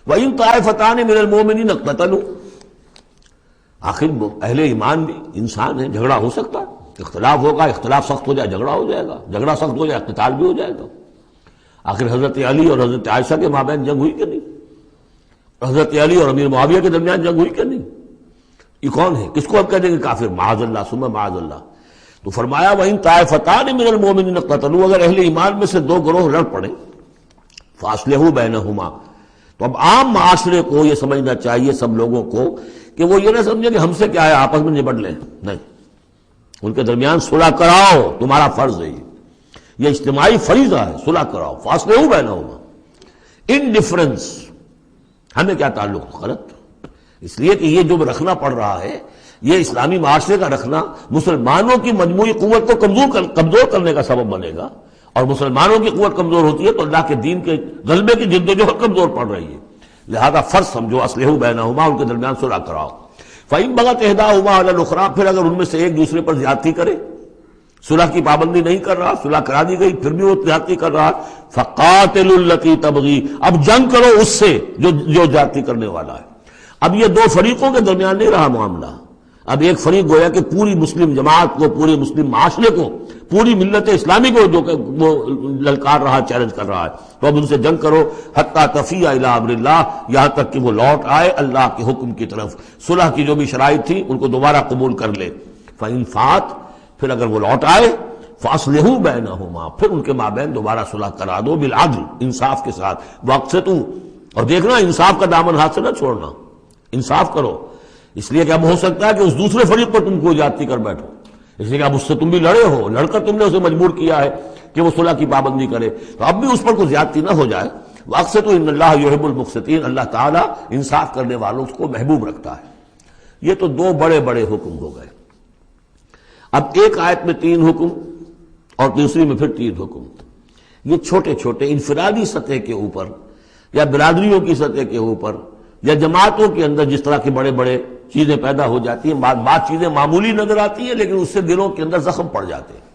وَإِن طَائِفَتَانِ مِنَ الْمُؤْمِنِينَ اقْتَتَلُوا، آخر اہل ایمان بھی انسان ہے، جھگڑا ہو سکتا ہے، اختلاف ہوگا، اختلاف سخت ہو جائے جھگڑا ہو جائے گا، جھگڑا سخت ہو جائے قتال بھی ہو جائے گا۔ آخر حضرت علی اور حضرت عائشہ کے مابین جنگ ہوئی کہ نہیں؟ حضرت علی اور امیر معاویہ کے درمیان جنگ ہوئی کہ نہیں؟ یہ کون ہے؟ کس کو اب کہہ دیں گے کافر؟ معاذ اللہ ثم معاذ اللہ۔ تو فرمایا وَإِن طَائِفَتَانِ مِنَ الْمُؤْمِنِينَ اقْتَتَلُوا، اگر اہل ایمان میں سے دو گروہ لڑ پڑے، فَأَصْلِحُوا بَيْنَهُمَا، تو اب عام معاشرے کو یہ سمجھنا چاہیے، سب لوگوں کو، کہ وہ یہ نہ سمجھے کہ ہم سے کیا ہے، آپس میں نبٹ لیں، نہیں، ان کے درمیان صلح کراؤ، تمہارا فرض ہے، یہ اجتماعی فریضہ ہے، صلح کراؤ۔ فَأَصْلِحُوا بَيْنَهُمَا، انڈیفرنس ہمیں کیا تعلق؟ غلط، اس لیے کہ یہ جو رکھنا پڑ رہا ہے، یہ اسلامی معاشرے کا رکھنا مسلمانوں کی مجموعی قوت کو کمزور کرنے کا سبب بنے گا، اور مسلمانوں کی قوت کمزور ہوتی ہے تو اللہ کے دین کے غلبے کی جدوجہد کمزور پڑ رہی ہے۔ لہذا فرض سمجھو اصلحوا بینہما، ان کے درمیان صلح کراؤ۔ فإن بغت احداہما علی الاخری، پھر اگر ان میں سے ایک دوسرے پر زیادتی کرے، صلح کی پابندی نہیں کر رہا، صلح کرا دی گئی پھر بھی وہ زیادتی کر رہا، فقاتلوا التی تبغی، اب جنگ کرو اس سے جو زیادتی کرنے والا ہے۔ اب یہ دو فریقوں کے درمیان نہیں رہا معاملہ، اب ایک فریق گویا کہ پوری مسلم جماعت کو، پورے مسلم معاشرے کو، پوری ملت اسلامی کو جو کہ وہ للکار رہا، چیلنج کر رہا ہے، تو اب ان سے جنگ کرو، حتی تفیء الی امر اللہ، یہاں تک کہ وہ لوٹ آئے اللہ کے حکم کی طرف، صلح کی جو بھی شرائط تھی ان کو دوبارہ قبول کر لے۔ فإن فات، پھر اگر وہ لوٹ آئے، فاصلحوا بینہما، پھر ان کے مابین دوبارہ صلح کرا دو، بالعدل، انصاف کے ساتھ، واقسطوا، اور دیکھنا انصاف کا دامن ہاتھ سے نہ چھوڑنا، انصاف کرو، اس لیے کہ اب ہو سکتا ہے کہ اس دوسرے فریق پر تم کو زیادتی کر بیٹھو، اس لیے کہ اب اس سے تم بھی لڑے ہو، لڑ کر تم نے اسے مجبور کیا ہے کہ وہ صلح کی پابندی کرے، تو اب بھی اس پر کوئی زیادتی نہ ہو جائے۔ واقسطوا ان اللہ یحب المقسطین، اللہ تعالیٰ انصاف کرنے والوں کو محبوب رکھتا ہے۔ یہ تو دو بڑے بڑے حکم ہو گئے۔ اب ایک آیت میں 3 حکم اور دوسری میں پھر 3 حکم، یہ چھوٹے چھوٹے انفرادی سطح کے اوپر یا برادریوں کی سطح کے اوپر یا جماعتوں کے اندر جس طرح کے بڑے بڑے چیزیں پیدا ہو جاتی ہیں، بعض چیزیں معمولی نظر آتی ہیں لیکن اس سے دلوں کے اندر زخم پڑ جاتے ہیں۔